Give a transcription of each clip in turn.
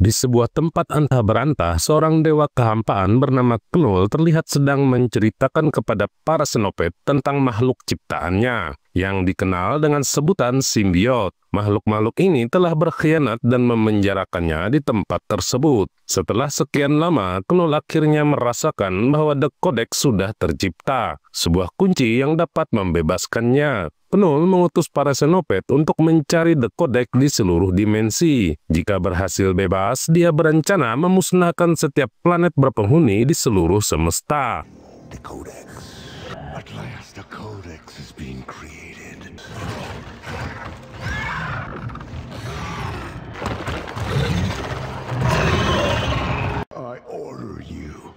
Di sebuah tempat antah berantah, seorang dewa kehampaan bernama Knull terlihat sedang menceritakan kepada para Xenopet tentang makhluk ciptaannya, yang dikenal dengan sebutan simbiot. Makhluk-makhluk ini telah berkhianat dan memenjarakannya di tempat tersebut. Setelah sekian lama, Knull akhirnya merasakan bahwa The Codex sudah tercipta, sebuah kunci yang dapat membebaskannya. Knull mengutus para Xenopet untuk mencari The Codex di seluruh dimensi. Jika berhasil bebas, dia berencana memusnahkan setiap planet berpenghuni di seluruh semesta. The Codex. At last, the Codex is being created. I order you.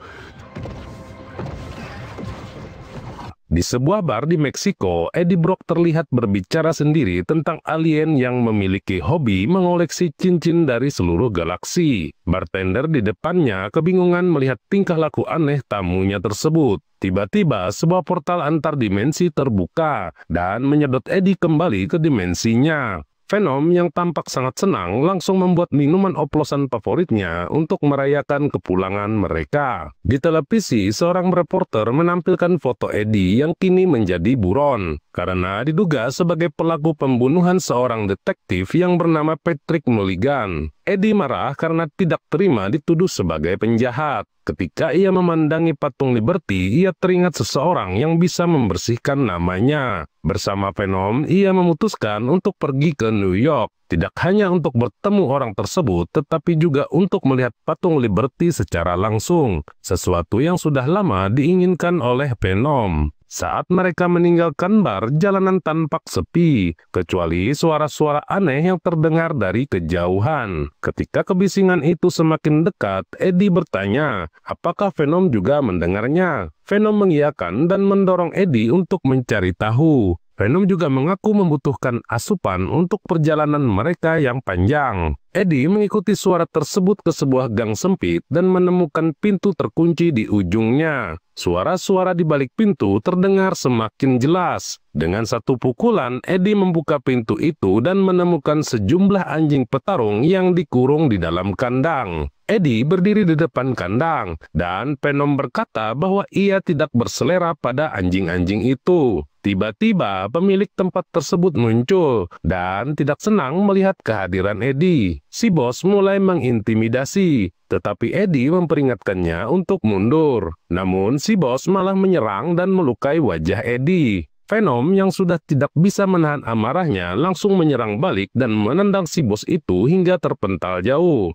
Di sebuah bar di Meksiko, Eddie Brock terlihat berbicara sendiri tentang alien yang memiliki hobi mengoleksi cincin dari seluruh galaksi. Bartender di depannya kebingungan melihat tingkah laku aneh tamunya tersebut. Tiba-tiba sebuah portal antar dimensi terbuka dan menyedot Eddie kembali ke dimensinya. Venom yang tampak sangat senang langsung membuat minuman oplosan favoritnya untuk merayakan kepulangan mereka. Di televisi, seorang reporter menampilkan foto Eddie yang kini menjadi buron karena diduga sebagai pelaku pembunuhan seorang detektif yang bernama Patrick Mulligan. Eddie marah karena tidak terima dituduh sebagai penjahat. Ketika ia memandangi patung Liberty, ia teringat seseorang yang bisa membersihkan namanya. Bersama Venom, ia memutuskan untuk pergi ke New York. Tidak hanya untuk bertemu orang tersebut, tetapi juga untuk melihat patung Liberty secara langsung. Sesuatu yang sudah lama diinginkan oleh Venom. Saat mereka meninggalkan bar, jalanan tampak sepi, kecuali suara-suara aneh yang terdengar dari kejauhan. Ketika kebisingan itu semakin dekat, Eddie bertanya, apakah Venom juga mendengarnya? Venom mengiyakan dan mendorong Eddie untuk mencari tahu. Venom juga mengaku membutuhkan asupan untuk perjalanan mereka yang panjang. Eddie mengikuti suara tersebut ke sebuah gang sempit dan menemukan pintu terkunci di ujungnya. Suara-suara di balik pintu terdengar semakin jelas. Dengan satu pukulan, Eddie membuka pintu itu dan menemukan sejumlah anjing petarung yang dikurung di dalam kandang. Eddie berdiri di depan kandang, dan Venom berkata bahwa ia tidak berselera pada anjing-anjing itu. Tiba-tiba, pemilik tempat tersebut muncul dan tidak senang melihat kehadiran Eddie. Si bos mulai mengintimidasi, tetapi Eddie memperingatkannya untuk mundur. Namun, si bos malah menyerang dan melukai wajah Eddie. Venom yang sudah tidak bisa menahan amarahnya langsung menyerang balik dan menendang si bos itu hingga terpental jauh.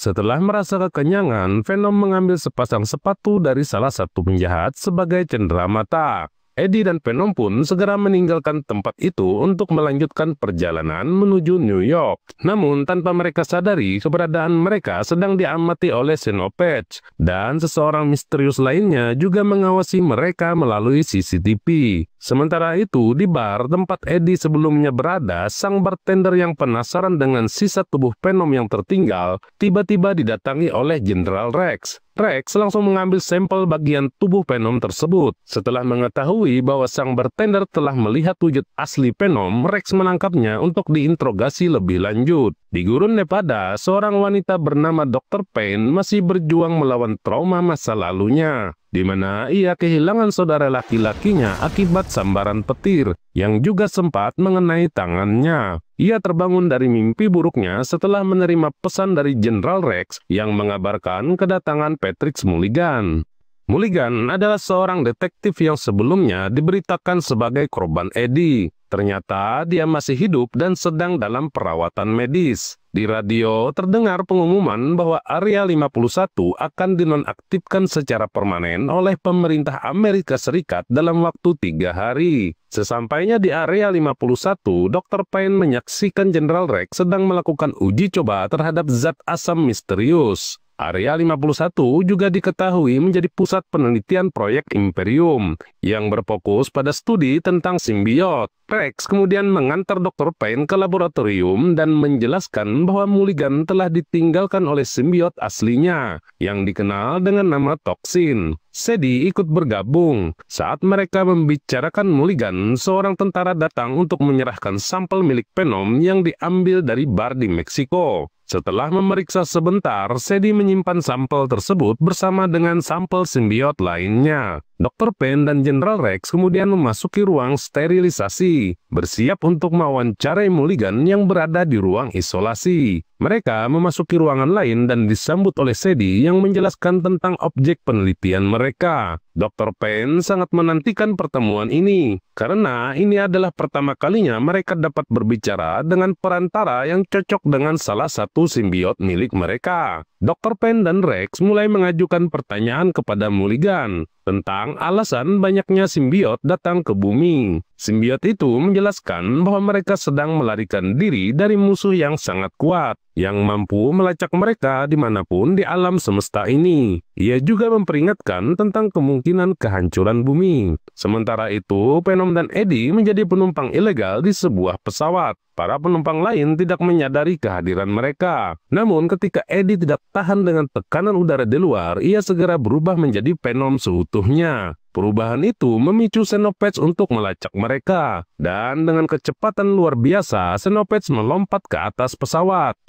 Setelah merasa kekenyangan, Venom mengambil sepasang sepatu dari salah satu penjahat sebagai cenderamata. Eddie dan Venom pun segera meninggalkan tempat itu untuk melanjutkan perjalanan menuju New York. Namun tanpa mereka sadari, keberadaan mereka sedang diamati oleh Xenopet, dan seseorang misterius lainnya juga mengawasi mereka melalui CCTV. Sementara itu, di bar tempat Eddie sebelumnya berada, sang bartender yang penasaran dengan sisa tubuh Venom yang tertinggal, tiba-tiba didatangi oleh Jenderal Rex. Rex langsung mengambil sampel bagian tubuh Venom tersebut. Setelah mengetahui bahwa sang bartender telah melihat wujud asli Venom, Rex menangkapnya untuk diinterogasi lebih lanjut. Di gurun Nevada, seorang wanita bernama Dr. Payne masih berjuang melawan trauma masa lalunya, di mana ia kehilangan saudara laki-lakinya akibat sambaran petir yang juga sempat mengenai tangannya. Ia terbangun dari mimpi buruknya setelah menerima pesan dari Jenderal Rex yang mengabarkan kedatangan Patrick Mulligan. Mulligan adalah seorang detektif yang sebelumnya diberitakan sebagai korban Eddie. Ternyata dia masih hidup dan sedang dalam perawatan medis. Di radio terdengar pengumuman bahwa Area 51 akan dinonaktifkan secara permanen oleh pemerintah Amerika Serikat dalam waktu 3 hari. Sesampainya di Area 51, Dr. Payne menyaksikan Jenderal Rex sedang melakukan uji coba terhadap zat asam misterius. Area 51 juga diketahui menjadi pusat penelitian proyek Imperium yang berfokus pada studi tentang simbiot. Rex kemudian mengantar Dr. Payne ke laboratorium dan menjelaskan bahwa Mulligan telah ditinggalkan oleh simbiot aslinya yang dikenal dengan nama toksin. Sadie ikut bergabung. Saat mereka membicarakan Mulligan, seorang tentara datang untuk menyerahkan sampel milik Venom yang diambil dari bar di Meksiko. Setelah memeriksa sebentar, Sadie menyimpan sampel tersebut bersama dengan sampel simbiot lainnya. Dr. Payne dan Jenderal Rex kemudian memasuki ruang sterilisasi, bersiap untuk mewawancarai Mulligan yang berada di ruang isolasi. Mereka memasuki ruangan lain dan disambut oleh Sadie yang menjelaskan tentang objek penelitian mereka. Dr. Payne sangat menantikan pertemuan ini, karena ini adalah pertama kalinya mereka dapat berbicara dengan perantara yang cocok dengan salah satu simbiot milik mereka. Dr. Payne dan Rex mulai mengajukan pertanyaan kepada Mulligan tentang alasan banyaknya simbiot datang ke bumi. Simbiot itu menjelaskan bahwa mereka sedang melarikan diri dari musuh yang sangat kuat, yang mampu melacak mereka dimanapun di alam semesta ini. Ia juga memperingatkan tentang kemungkinan kehancuran bumi. Sementara itu, Venom dan Eddie menjadi penumpang ilegal di sebuah pesawat. Para penumpang lain tidak menyadari kehadiran mereka. Namun ketika Eddie tidak tahan dengan tekanan udara di luar, ia segera berubah menjadi Venom seutuhnya. Perubahan itu memicu Xenopets untuk melacak mereka. Dan dengan kecepatan luar biasa, Xenopets melompat ke atas pesawat.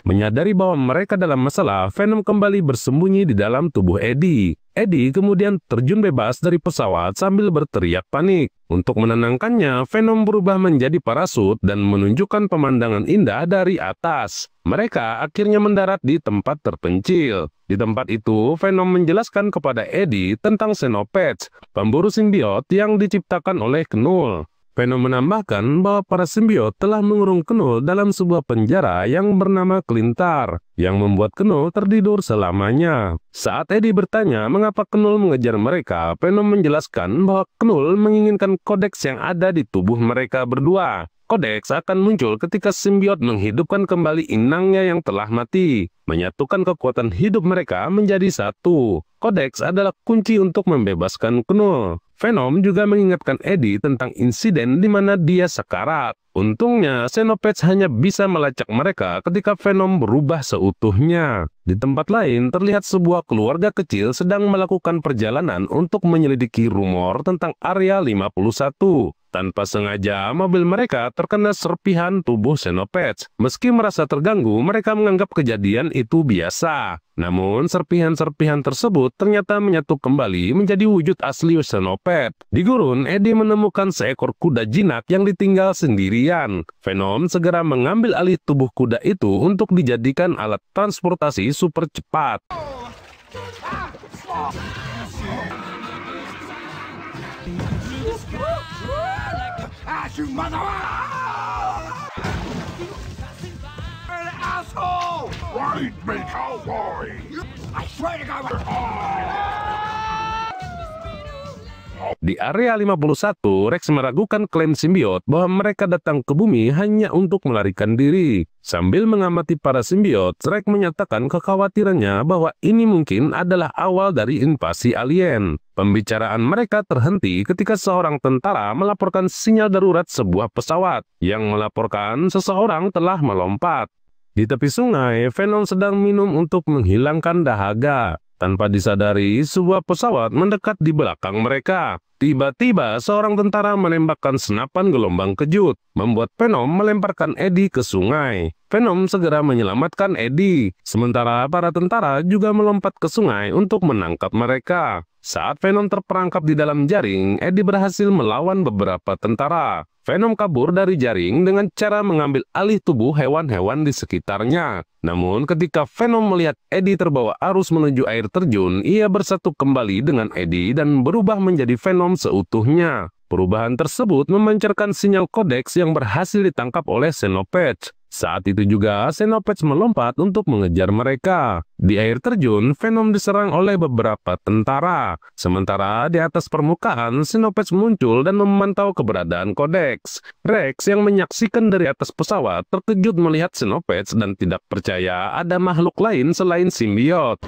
Menyadari bahwa mereka dalam masalah, Venom kembali bersembunyi di dalam tubuh Eddie. Eddie kemudian terjun bebas dari pesawat sambil berteriak panik. Untuk menenangkannya, Venom berubah menjadi parasut dan menunjukkan pemandangan indah dari atas. Mereka akhirnya mendarat di tempat terpencil. Di tempat itu, Venom menjelaskan kepada Eddie tentang Xenopets, pemburu simbiot yang diciptakan oleh Knull. Venom menambahkan bahwa para simbiot telah mengurung Knull dalam sebuah penjara yang bernama Klintar, yang membuat Knull tertidur selamanya. Saat Eddie bertanya mengapa Knull mengejar mereka, Venom menjelaskan bahwa Knull menginginkan kodeks yang ada di tubuh mereka berdua. Kodeks akan muncul ketika simbiot menghidupkan kembali inangnya yang telah mati, menyatukan kekuatan hidup mereka menjadi satu. Kodeks adalah kunci untuk membebaskan Knull. Venom juga mengingatkan Eddie tentang insiden di mana dia sekarat. Untungnya, Xenopets hanya bisa melacak mereka ketika Venom berubah seutuhnya. Di tempat lain, terlihat sebuah keluarga kecil sedang melakukan perjalanan untuk menyelidiki rumor tentang Area 51. Tanpa sengaja, mobil mereka terkena serpihan tubuh Xenopets. Meski merasa terganggu, mereka menganggap kejadian itu biasa. Namun, serpihan-serpihan tersebut ternyata menyatu kembali menjadi wujud asli Xenopets. Di gurun, Eddie menemukan seekor kuda jinak yang ditinggal sendirian. Venom segera mengambil alih tubuh kuda itu untuk dijadikan alat transportasi super cepat. You mother! Asshole! Ride me, cowboy! I swear to God! Di Area 51, Rex meragukan klaim simbiot bahwa mereka datang ke bumi hanya untuk melarikan diri. Sambil mengamati para simbiot, Rex menyatakan kekhawatirannya bahwa ini mungkin adalah awal dari invasi alien. Pembicaraan mereka terhenti ketika seorang tentara melaporkan sinyal darurat sebuah pesawat yang melaporkan seseorang telah melompat. Di tepi sungai, Venom sedang minum untuk menghilangkan dahaga. Tanpa disadari, sebuah pesawat mendekat di belakang mereka. Tiba-tiba, seorang tentara menembakkan senapan gelombang kejut, membuat Venom melemparkan Eddie ke sungai. Venom segera menyelamatkan Eddie, sementara para tentara juga melompat ke sungai untuk menangkap mereka. Saat Venom terperangkap di dalam jaring, Eddie berhasil melawan beberapa tentara. Venom kabur dari jaring dengan cara mengambil alih tubuh hewan-hewan di sekitarnya. Namun ketika Venom melihat Eddie terbawa arus menuju air terjun, ia bersatu kembali dengan Eddie dan berubah menjadi Venom seutuhnya. Perubahan tersebut memancarkan sinyal kodeks yang berhasil ditangkap oleh Xenopets. Saat itu juga Xenopets melompat untuk mengejar mereka. Di air terjun, Venom diserang oleh beberapa tentara. Sementara di atas permukaan, Xenopets muncul dan memantau keberadaan Codex. Rex yang menyaksikan dari atas pesawat terkejut melihat Xenopets dan tidak percaya ada makhluk lain selain simbiot.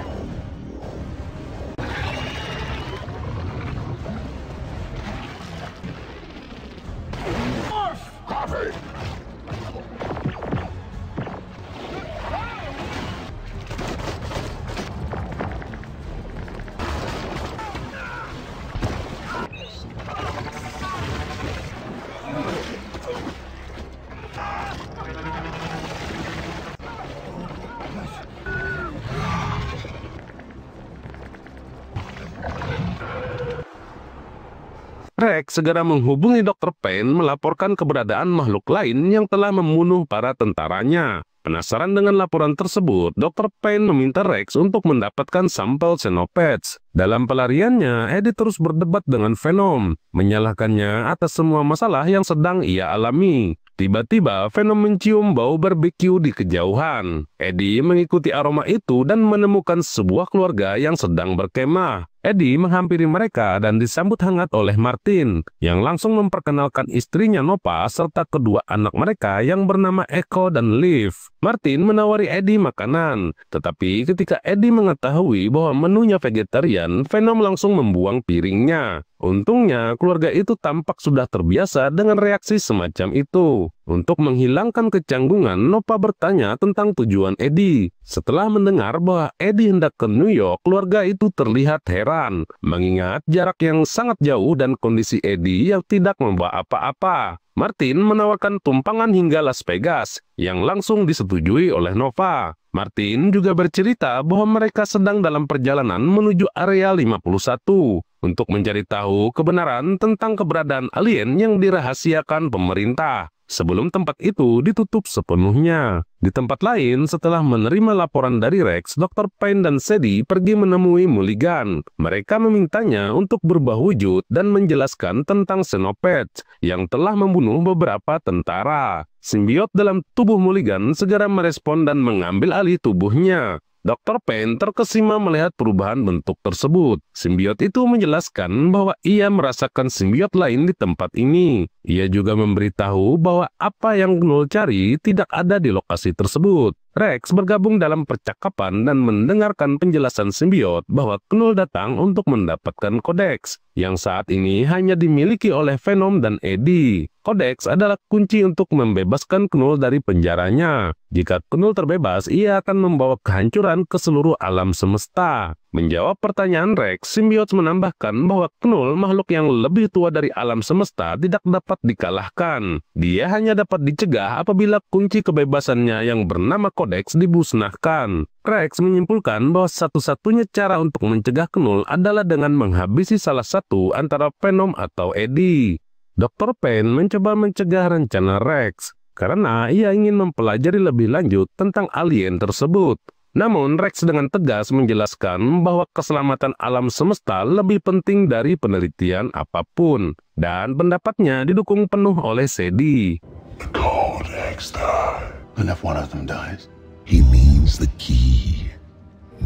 Rex segera menghubungi Dr. Payne melaporkan keberadaan makhluk lain yang telah membunuh para tentaranya. Penasaran dengan laporan tersebut, Dr. Payne meminta Rex untuk mendapatkan sampel Xenopets. Dalam pelariannya, Eddie terus berdebat dengan Venom, menyalahkannya atas semua masalah yang sedang ia alami. Tiba-tiba, Venom mencium bau barbeque di kejauhan. Eddie mengikuti aroma itu dan menemukan sebuah keluarga yang sedang berkemah. Eddie menghampiri mereka dan disambut hangat oleh Martin, yang langsung memperkenalkan istrinya Nova serta kedua anak mereka yang bernama Echo dan Liv. Martin menawari Eddie makanan, tetapi ketika Eddie mengetahui bahwa menunya vegetarian, Venom langsung membuang piringnya. Untungnya, keluarga itu tampak sudah terbiasa dengan reaksi semacam itu. Untuk menghilangkan kecanggungan, Nova bertanya tentang tujuan Eddie. Setelah mendengar bahwa Eddie hendak ke New York, keluarga itu terlihat heran, mengingat jarak yang sangat jauh dan kondisi Eddie yang tidak membawa apa-apa. Martin menawarkan tumpangan hingga Las Vegas, yang langsung disetujui oleh Nova. Martin juga bercerita bahwa mereka sedang dalam perjalanan menuju area 51 untuk mencari tahu kebenaran tentang keberadaan alien yang dirahasiakan pemerintah sebelum tempat itu ditutup sepenuhnya. Di tempat lain, setelah menerima laporan dari Rex, Dr. Payne dan Sadie pergi menemui Mulligan. Mereka memintanya untuk berubah wujud dan menjelaskan tentang Xenopets yang telah membunuh beberapa tentara. Simbiot dalam tubuh Mulligan segera merespon dan mengambil alih tubuhnya. Dr. Payne terkesima melihat perubahan bentuk tersebut. Simbiot itu menjelaskan bahwa ia merasakan simbiot lain di tempat ini. Ia juga memberitahu bahwa apa yang Knull cari tidak ada di lokasi tersebut. Rex bergabung dalam percakapan dan mendengarkan penjelasan simbiot bahwa Knull datang untuk mendapatkan Codex, yang saat ini hanya dimiliki oleh Venom dan Eddie. Codex adalah kunci untuk membebaskan Knull dari penjaranya. Jika Knull terbebas, ia akan membawa kehancuran ke seluruh alam semesta. Menjawab pertanyaan Rex, simbiot menambahkan bahwa Knull, makhluk yang lebih tua dari alam semesta, tidak dapat dikalahkan. Dia hanya dapat dicegah apabila kunci kebebasannya yang bernama Codex dimusnahkan. Rex menyimpulkan bahwa satu-satunya cara untuk mencegah Knull adalah dengan menghabisi salah satu antara Venom atau Eddie. Dr. Payne mencoba mencegah rencana Rex karena ia ingin mempelajari lebih lanjut tentang alien tersebut. Namun Rex dengan tegas menjelaskan bahwa keselamatan alam semesta lebih penting dari penelitian apapun, dan pendapatnya didukung penuh oleh Sadie. The Codex died. And if one of them dies, he means the key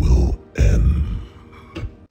will end.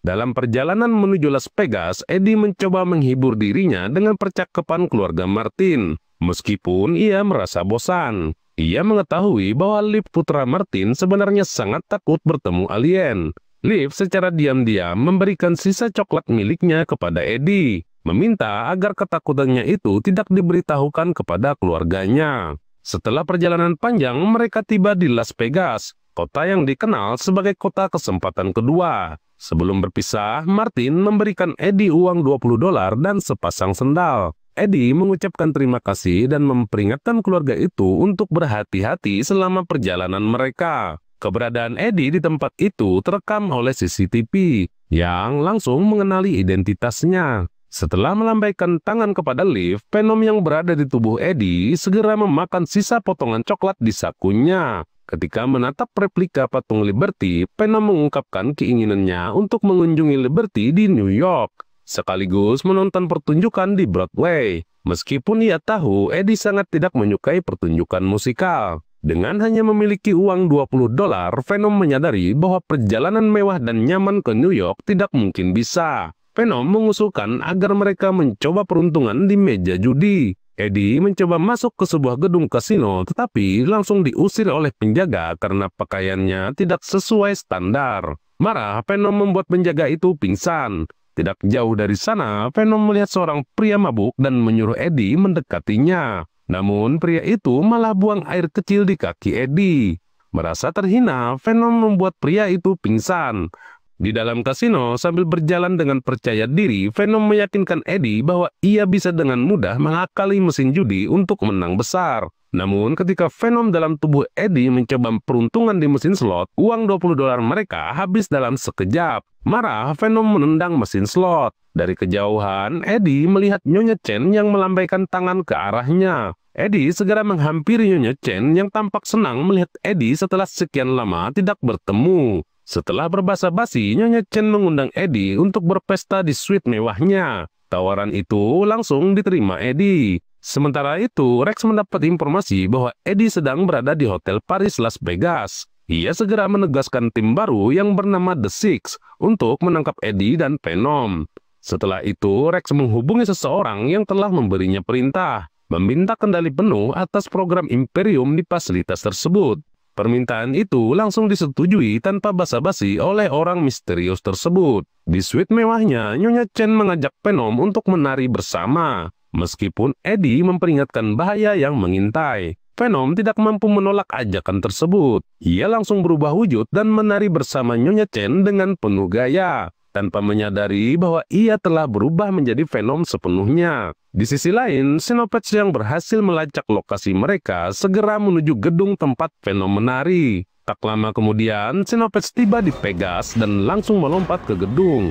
Dalam perjalanan menuju Las Vegas, Eddie mencoba menghibur dirinya dengan percakapan keluarga Martin. Meskipun ia merasa bosan, ia mengetahui bahwa Liv putra Martin sebenarnya sangat takut bertemu alien. Liv secara diam-diam memberikan sisa coklat miliknya kepada Eddie, meminta agar ketakutannya itu tidak diberitahukan kepada keluarganya. Setelah perjalanan panjang, mereka tiba di Las Vegas, kota yang dikenal sebagai kota kesempatan kedua. Sebelum berpisah, Martin memberikan Eddie uang $20 dan sepasang sendal. Eddie mengucapkan terima kasih dan memperingatkan keluarga itu untuk berhati-hati selama perjalanan mereka. Keberadaan Eddie di tempat itu terekam oleh CCTV yang langsung mengenali identitasnya. Setelah melambaikan tangan kepada Liv, Venom yang berada di tubuh Eddie segera memakan sisa potongan coklat di sakunya. Ketika menatap replika patung Liberty, Venom mengungkapkan keinginannya untuk mengunjungi Liberty di New York, sekaligus menonton pertunjukan di Broadway. Meskipun ia tahu Eddie sangat tidak menyukai pertunjukan musikal. Dengan hanya memiliki uang $20, Venom menyadari bahwa perjalanan mewah dan nyaman ke New York tidak mungkin bisa. Venom mengusulkan agar mereka mencoba peruntungan di meja judi. Eddie mencoba masuk ke sebuah gedung kasino, tetapi langsung diusir oleh penjaga karena pakaiannya tidak sesuai standar. Marah, Venom membuat penjaga itu pingsan. Tidak jauh dari sana, Venom melihat seorang pria mabuk dan menyuruh Eddie mendekatinya. Namun pria itu malah buang air kecil di kaki Eddie. Merasa terhina, Venom membuat pria itu pingsan. Di dalam kasino, sambil berjalan dengan percaya diri, Venom meyakinkan Eddie bahwa ia bisa dengan mudah mengakali mesin judi untuk menang besar. Namun ketika Venom dalam tubuh Eddie mencoba peruntungan di mesin slot, uang $20 mereka habis dalam sekejap. Marah, Venom menendang mesin slot. Dari kejauhan, Eddie melihat Nyonya Chen yang melambaikan tangan ke arahnya. Eddie segera menghampiri Nyonya Chen yang tampak senang melihat Eddie setelah sekian lama tidak bertemu. Setelah berbasa-basi, Nyonya Chen mengundang Eddie untuk berpesta di suite mewahnya. Tawaran itu langsung diterima Eddie. Sementara itu, Rex mendapat informasi bahwa Eddie sedang berada di Hotel Paris Las Vegas. Ia segera menugaskan tim baru yang bernama The Six untuk menangkap Eddie dan Venom. Setelah itu, Rex menghubungi seseorang yang telah memberinya perintah, meminta kendali penuh atas program Imperium di fasilitas tersebut. Permintaan itu langsung disetujui tanpa basa-basi oleh orang misterius tersebut. Di suite mewahnya, Nyonya Chen mengajak Venom untuk menari bersama. Meskipun Eddie memperingatkan bahaya yang mengintai, Venom tidak mampu menolak ajakan tersebut. Ia langsung berubah wujud dan menari bersama Nyonya Chen dengan penuh gaya, tanpa menyadari bahwa ia telah berubah menjadi Venom sepenuhnya. Di sisi lain, Xenopets yang berhasil melacak lokasi mereka segera menuju gedung tempat Venom menari. Tak lama kemudian, Xenopets tiba di Pegas dan langsung melompat ke gedung.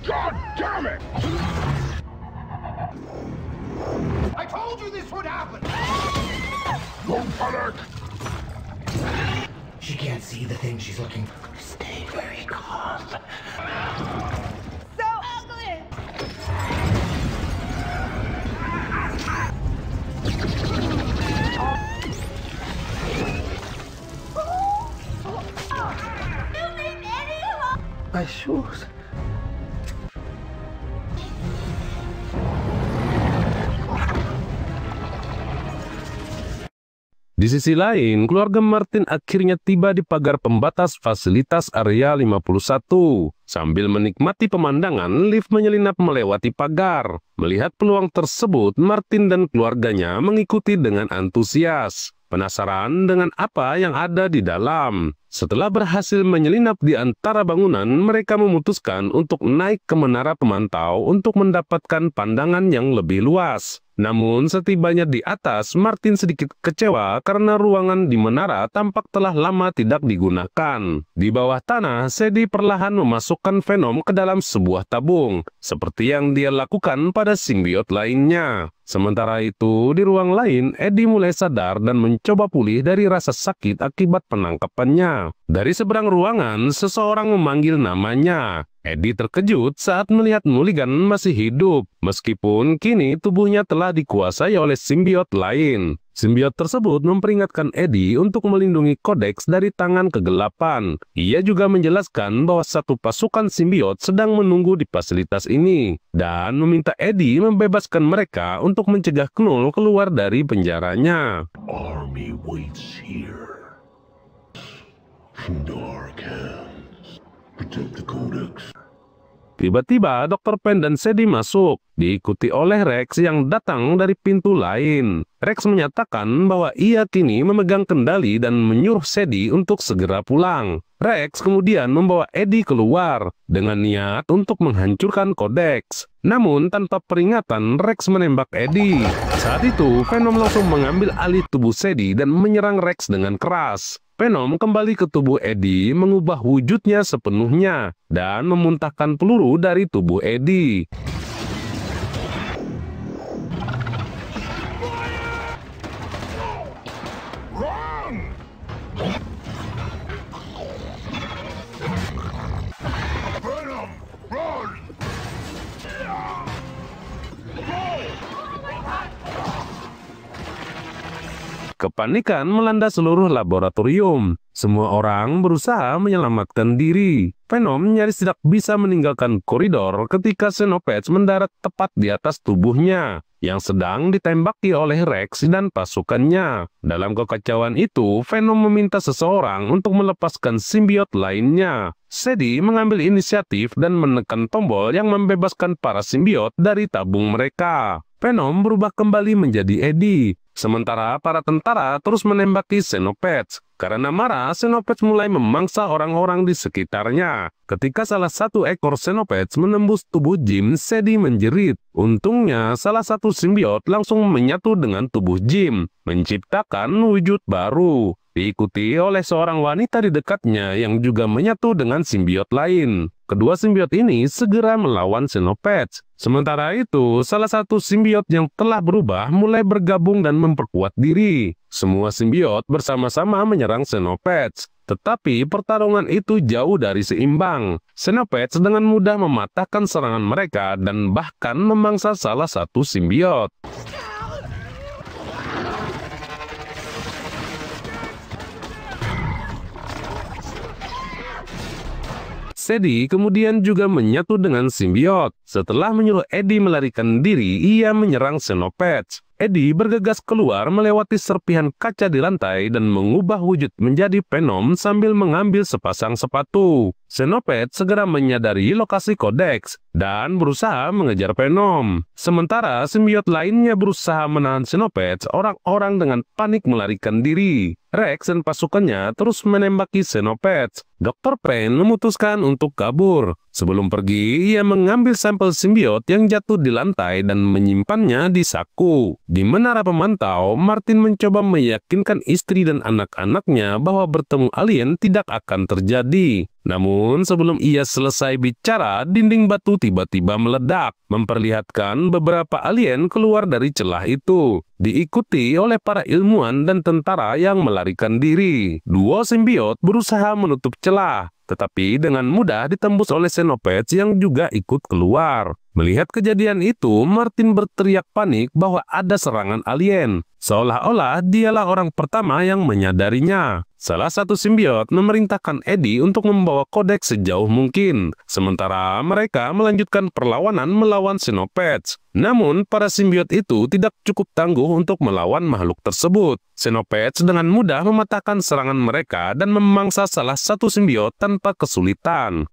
God damn it! I told you this would happen! Don't panic! She can't see the thing she's looking for. Stay very calm. So ugly! You leave Eddie alone! My shoes. Di sisi lain, keluarga Martin akhirnya tiba di pagar pembatas fasilitas Area 51. Sambil menikmati pemandangan, lift menyelinap melewati pagar. Melihat peluang tersebut, Martin dan keluarganya mengikuti dengan antusias, penasaran dengan apa yang ada di dalam. Setelah berhasil menyelinap di antara bangunan, mereka memutuskan untuk naik ke menara pemantau untuk mendapatkan pandangan yang lebih luas. Namun setibanya di atas, Martin sedikit kecewa karena ruangan di menara tampak telah lama tidak digunakan. Di bawah tanah, Sadie perlahan memasukkan Venom ke dalam sebuah tabung, seperti yang dia lakukan pada simbiot lainnya. Sementara itu, di ruang lain, Eddie mulai sadar dan mencoba pulih dari rasa sakit akibat penangkapannya. Dari seberang ruangan, seseorang memanggil namanya. Eddie terkejut saat melihat Mulligan masih hidup, meskipun kini tubuhnya telah dikuasai oleh simbiot lain. Simbiot tersebut memperingatkan Eddie untuk melindungi Codex dari tangan kegelapan. Ia juga menjelaskan bahwa satu pasukan simbiot sedang menunggu di fasilitas ini, dan meminta Eddie membebaskan mereka untuk mencegah Knull keluar dari penjaranya. Army waits here. From dark hands. Protect the Codex. Tiba-tiba, Dr. Pen dan Sadie masuk, diikuti oleh Rex yang datang dari pintu lain. Rex menyatakan bahwa ia kini memegang kendali dan menyuruh Sadie untuk segera pulang. Rex kemudian membawa Eddie keluar dengan niat untuk menghancurkan Codex. Namun tanpa peringatan, Rex menembak Eddie. Saat itu, Venom langsung mengambil alih tubuh Sadie dan menyerang Rex dengan keras. Venom kembali ke tubuh Eddie, mengubah wujudnya sepenuhnya, dan memuntahkan peluru dari tubuh Eddie. Venom, run! Kepanikan melanda seluruh laboratorium. Semua orang berusaha menyelamatkan diri. Venom nyaris tidak bisa meninggalkan koridor ketika Xenopets mendarat tepat di atas tubuhnya yang sedang ditembaki oleh Rex dan pasukannya. Dalam kekacauan itu, Venom meminta seseorang untuk melepaskan simbiot lainnya. Sadie mengambil inisiatif dan menekan tombol yang membebaskan para simbiot dari tabung mereka. Venom berubah kembali menjadi Eddie. Sementara para tentara terus menembaki Xenopets. Karena marah, Xenopets mulai memangsa orang-orang di sekitarnya. Ketika salah satu ekor Xenopets menembus tubuh Jim, Sadie menjerit. Untungnya, salah satu simbiot langsung menyatu dengan tubuh Jim, menciptakan wujud baru. Diikuti oleh seorang wanita di dekatnya yang juga menyatu dengan simbiot lain. Kedua simbiot ini segera melawan Xenopets. Sementara itu, salah satu simbiot yang telah berubah mulai bergabung dan memperkuat diri. Semua simbiot bersama-sama menyerang Xenopets. Tetapi pertarungan itu jauh dari seimbang. Xenopets dengan mudah mematahkan serangan mereka dan bahkan memangsa salah satu simbiot. Sadie kemudian juga menyatu dengan simbiot. Setelah menyuruh Eddie melarikan diri, ia menyerang Xenopets. Eddie bergegas keluar melewati serpihan kaca di lantai dan mengubah wujud menjadi Venom sambil mengambil sepasang sepatu. Xenopets segera menyadari lokasi Codex dan berusaha mengejar Venom. Sementara simbiot lainnya berusaha menahan Xenopets, orang-orang dengan panik melarikan diri. Rex dan pasukannya terus menembaki Xenopets. Dr. Payne memutuskan untuk kabur. Sebelum pergi, ia mengambil sampel simbiot yang jatuh di lantai dan menyimpannya di saku. Di menara pemantau, Martin mencoba meyakinkan istri dan anak-anaknya bahwa bertemu alien tidak akan terjadi. Namun, sebelum ia selesai bicara, dinding batu tiba-tiba meledak, memperlihatkan beberapa alien keluar dari celah itu, diikuti oleh para ilmuwan dan tentara yang melarikan diri. Dua simbiot berusaha menutup celah, tetapi dengan mudah ditembus oleh Xenopets yang juga ikut keluar. Melihat kejadian itu, Martin berteriak panik bahwa ada serangan alien. Seolah-olah dialah orang pertama yang menyadarinya. Salah satu simbiot memerintahkan Eddie untuk membawa Codex sejauh mungkin. Sementara mereka melanjutkan perlawanan melawan Xenopets. Namun, para simbiot itu tidak cukup tangguh untuk melawan makhluk tersebut. Xenopets dengan mudah mematahkan serangan mereka dan memangsa salah satu simbiot tanpa kesulitan.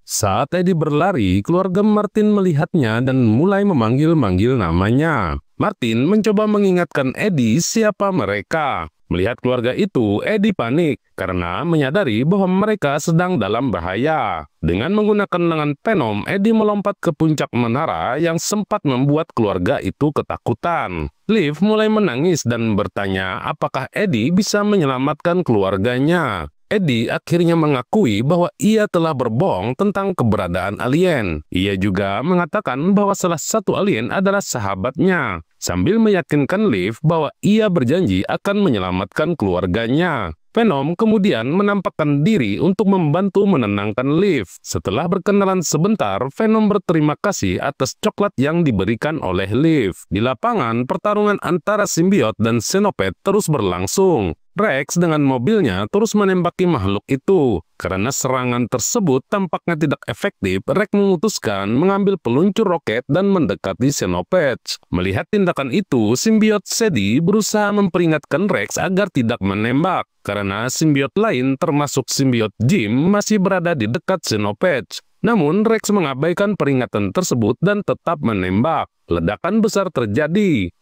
Saat Eddie berlari, keluarga Martin melihatnya dan mulai memanggil-manggil namanya. Martin mencoba mengingatkan Eddie siapa mereka. Melihat keluarga itu, Eddie panik karena menyadari bahwa mereka sedang dalam bahaya. Dengan menggunakan lengan Venom, Eddie melompat ke puncak menara yang sempat membuat keluarga itu ketakutan. Liv mulai menangis dan bertanya apakah Eddie bisa menyelamatkan keluarganya. Eddie akhirnya mengakui bahwa ia telah berbohong tentang keberadaan alien. Ia juga mengatakan bahwa salah satu alien adalah sahabatnya, sambil meyakinkan Liv bahwa ia berjanji akan menyelamatkan keluarganya. Venom kemudian menampakkan diri untuk membantu menenangkan Liv. Setelah berkenalan sebentar, Venom berterima kasih atas coklat yang diberikan oleh Liv. Di lapangan, pertarungan antara simbiot dan Xenopets terus berlangsung. Rex dengan mobilnya terus menembaki makhluk itu. Karena serangan tersebut tampaknya tidak efektif, Rex memutuskan mengambil peluncur roket dan mendekati Xenopets. Melihat tindakan itu, simbiot Sadie berusaha memperingatkan Rex agar tidak menembak. Karena simbiot lain termasuk simbiot Jim masih berada di dekat Xenopets. Namun Rex mengabaikan peringatan tersebut dan tetap menembak. Ledakan besar terjadi.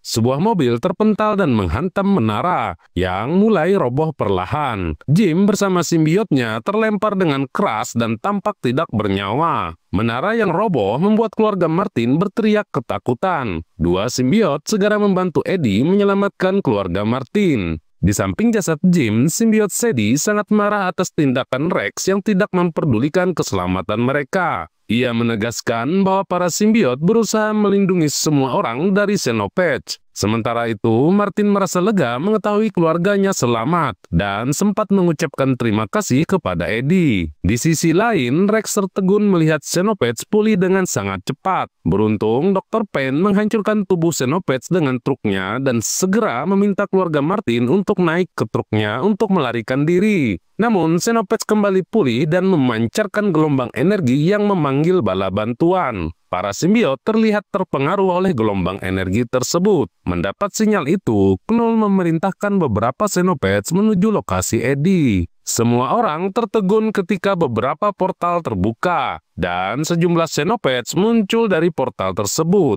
Sebuah mobil terpental dan menghantam menara yang mulai roboh perlahan. Jim bersama simbiotnya terlempar dengan keras dan tampak tidak bernyawa. Menara yang roboh membuat keluarga Martin berteriak ketakutan. Dua simbiot segera membantu Eddie menyelamatkan keluarga Martin. Di samping jasad Jim, simbiot Sadie sangat marah atas tindakan Rex yang tidak memperdulikan keselamatan mereka. Ia menegaskan bahwa para simbiot berusaha melindungi semua orang dari Xenopets. Sementara itu, Martin merasa lega mengetahui keluarganya selamat dan sempat mengucapkan terima kasih kepada Eddie. Di sisi lain, Rex tertegun melihat Xenopets pulih dengan sangat cepat. Beruntung, Dr. Payne menghancurkan tubuh Xenopets dengan truknya dan segera meminta keluarga Martin untuk naik ke truknya untuk melarikan diri. Namun, Xenopets kembali pulih dan memancarkan gelombang energi yang memanggil bala bantuan. Para simbiot terlihat terpengaruh oleh gelombang energi tersebut. Mendapat sinyal itu, Knull memerintahkan beberapa Xenopets menuju lokasi Eddie. Semua orang tertegun ketika beberapa portal terbuka, dan sejumlah Xenopets muncul dari portal tersebut.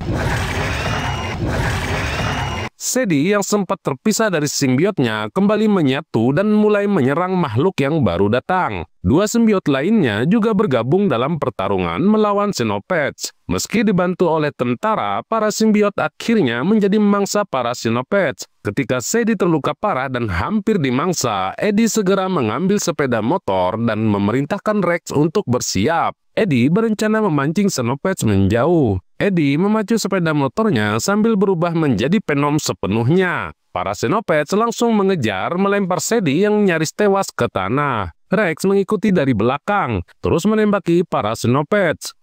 Sadie yang sempat terpisah dari simbiotnya kembali menyatu dan mulai menyerang makhluk yang baru datang. Dua simbiot lainnya juga bergabung dalam pertarungan melawan Xenopets. Meski dibantu oleh tentara, para simbiot akhirnya menjadi mangsa para Xenopets. Ketika Sadie terluka parah dan hampir dimangsa, Eddie segera mengambil sepeda motor dan memerintahkan Rex untuk bersiap. Eddie berencana memancing Xenopets menjauh. Eddie memacu sepeda motornya sambil berubah menjadi Venom sepenuhnya. Para Xenopets langsung mengejar, melempar Sadie yang nyaris tewas ke tanah. Rex mengikuti dari belakang, terus menembaki para Xenopets.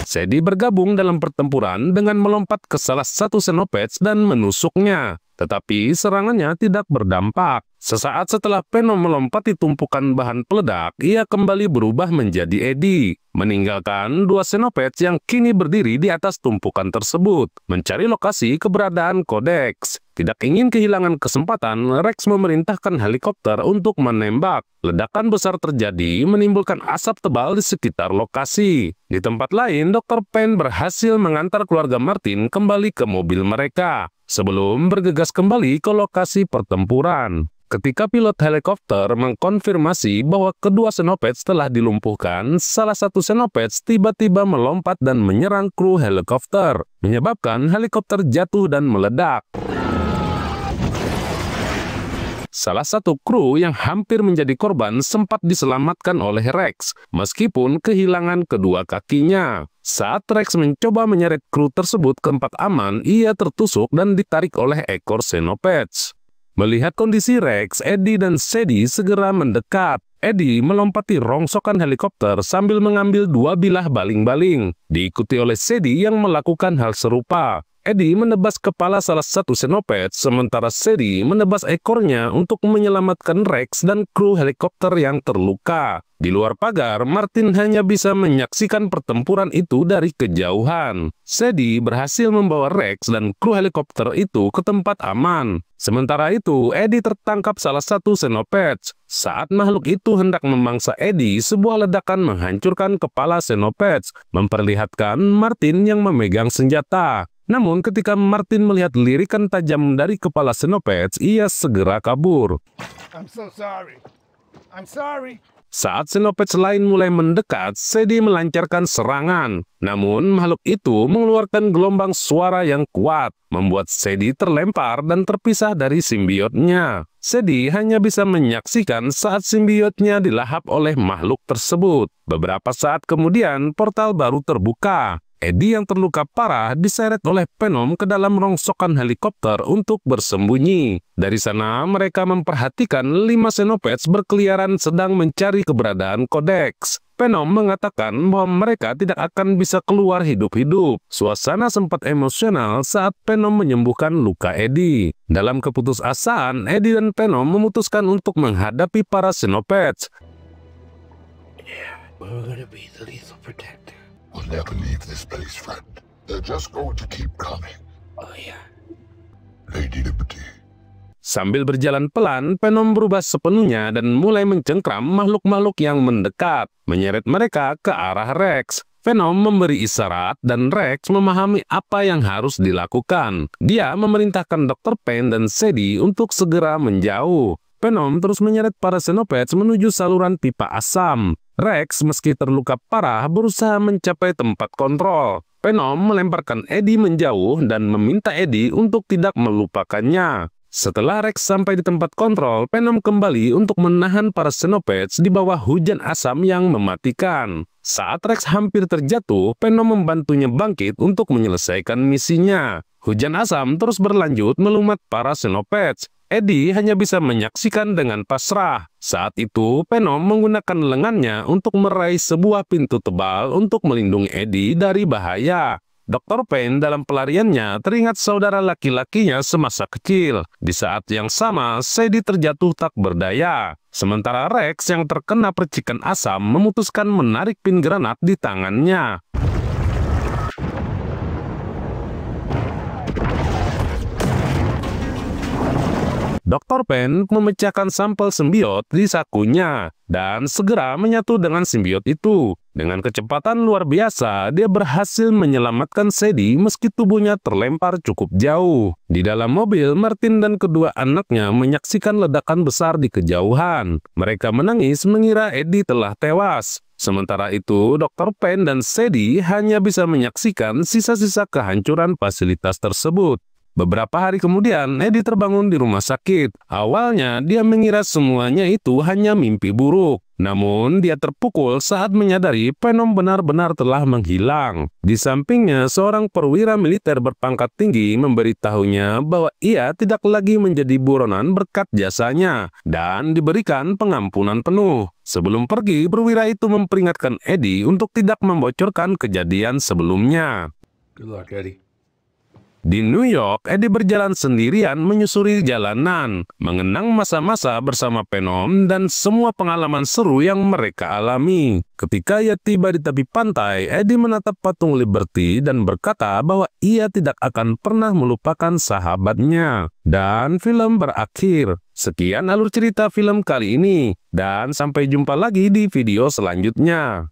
Sadie bergabung dalam pertempuran dengan melompat ke salah satu Xenopets dan menusuknya. Tetapi serangannya tidak berdampak. Sesaat setelah Venom melompati tumpukan bahan peledak, ia kembali berubah menjadi Eddie, meninggalkan dua Xenopets yang kini berdiri di atas tumpukan tersebut, mencari lokasi keberadaan Codex. Tidak ingin kehilangan kesempatan, Rex memerintahkan helikopter untuk menembak. Ledakan besar terjadi, menimbulkan asap tebal di sekitar lokasi. Di tempat lain, Dr. Payne berhasil mengantar keluarga Martin kembali ke mobil mereka, sebelum bergegas kembali ke lokasi pertempuran. Ketika pilot helikopter mengkonfirmasi bahwa kedua Xenopets telah dilumpuhkan, salah satu Xenopets tiba-tiba melompat dan menyerang kru helikopter, menyebabkan helikopter jatuh dan meledak. Salah satu kru yang hampir menjadi korban sempat diselamatkan oleh Rex, meskipun kehilangan kedua kakinya. Saat Rex mencoba menyeret kru tersebut ke tempat aman, ia tertusuk dan ditarik oleh ekor Xenopets. Melihat kondisi Rex, Eddie dan Sadie segera mendekat. Eddie melompati rongsokan helikopter sambil mengambil dua bilah baling-baling, diikuti oleh Sadie yang melakukan hal serupa. Eddie menebas kepala salah satu Xenopets, sementara Sadie menebas ekornya untuk menyelamatkan Rex dan kru helikopter yang terluka. Di luar pagar, Martin hanya bisa menyaksikan pertempuran itu dari kejauhan. Sadie berhasil membawa Rex dan kru helikopter itu ke tempat aman. Sementara itu, Eddie tertangkap salah satu Xenopets. Saat makhluk itu hendak memangsa Eddie, sebuah ledakan menghancurkan kepala Xenopets, memperlihatkan Martin yang memegang senjata. Namun ketika Martin melihat lirikan tajam dari kepala Xenopets, ia segera kabur. I'm so sorry. I'm sorry. Saat Xenopets lain mulai mendekat, Sadie melancarkan serangan. Namun makhluk itu mengeluarkan gelombang suara yang kuat, membuat Sadie terlempar dan terpisah dari simbiotnya. Sadie hanya bisa menyaksikan saat simbiotnya dilahap oleh makhluk tersebut. Beberapa saat kemudian, portal baru terbuka. Eddie yang terluka parah diseret oleh Venom ke dalam rongsokan helikopter untuk bersembunyi. Dari sana, mereka memperhatikan 5 Xenopets berkeliaran sedang mencari keberadaan Codex. Venom mengatakan bahwa mereka tidak akan bisa keluar hidup-hidup. Suasana sempat emosional saat Venom menyembuhkan luka Eddie. Dalam keputusasaan, Eddie dan Venom memutuskan untuk menghadapi para Xenopets. Yeah, we're gonna be the lethal protector. We'll never leave this place, friend. They're just going to keep coming. Oh yeah. Lady Liberty. Sambil berjalan pelan, Venom berubah sepenuhnya dan mulai mencengkram makhluk-makhluk yang mendekat, menyeret mereka ke arah Rex. Venom memberi isyarat dan Rex memahami apa yang harus dilakukan. Dia memerintahkan Dr. Payne dan Sadie untuk segera menjauh. Venom terus menyeret para Xenopets menuju saluran pipa asam. Rex meski terluka parah berusaha mencapai tempat kontrol. Venom melemparkan Eddie menjauh dan meminta Eddie untuk tidak melupakannya. Setelah Rex sampai di tempat kontrol, Venom kembali untuk menahan para Xenopads di bawah hujan asam yang mematikan. Saat Rex hampir terjatuh, Venom membantunya bangkit untuk menyelesaikan misinya. Hujan asam terus berlanjut melumat para Xenopads. Eddie hanya bisa menyaksikan dengan pasrah. Saat itu, Venom menggunakan lengannya untuk meraih sebuah pintu tebal untuk melindungi Eddie dari bahaya. Dr. Payne dalam pelariannya teringat saudara laki-lakinya semasa kecil. Di saat yang sama, Sadie terjatuh tak berdaya. Sementara Rex yang terkena percikan asam memutuskan menarik pin granat di tangannya. Dr. Payne memecahkan sampel simbiot di sakunya dan segera menyatu dengan simbiot itu. Dengan kecepatan luar biasa, dia berhasil menyelamatkan Sadie meski tubuhnya terlempar cukup jauh. Di dalam mobil, Martin dan kedua anaknya menyaksikan ledakan besar di kejauhan. Mereka menangis mengira Eddie telah tewas. Sementara itu, Dr. Payne dan Sadie hanya bisa menyaksikan sisa-sisa kehancuran fasilitas tersebut. Beberapa hari kemudian, Eddie terbangun di rumah sakit. Awalnya, dia mengira semuanya itu hanya mimpi buruk. Namun, dia terpukul saat menyadari Venom benar-benar telah menghilang. Di sampingnya, seorang perwira militer berpangkat tinggi memberitahunya bahwa ia tidak lagi menjadi buronan berkat jasanya dan diberikan pengampunan penuh. Sebelum pergi, perwira itu memperingatkan Eddie untuk tidak membocorkan kejadian sebelumnya. Good luck, Eddie. Di New York, Eddie berjalan sendirian menyusuri jalanan, mengenang masa-masa bersama Venom dan semua pengalaman seru yang mereka alami. Ketika ia tiba di tepi pantai, Eddie menatap patung Liberty dan berkata bahwa ia tidak akan pernah melupakan sahabatnya. Dan film berakhir. Sekian alur cerita film kali ini, dan sampai jumpa lagi di video selanjutnya.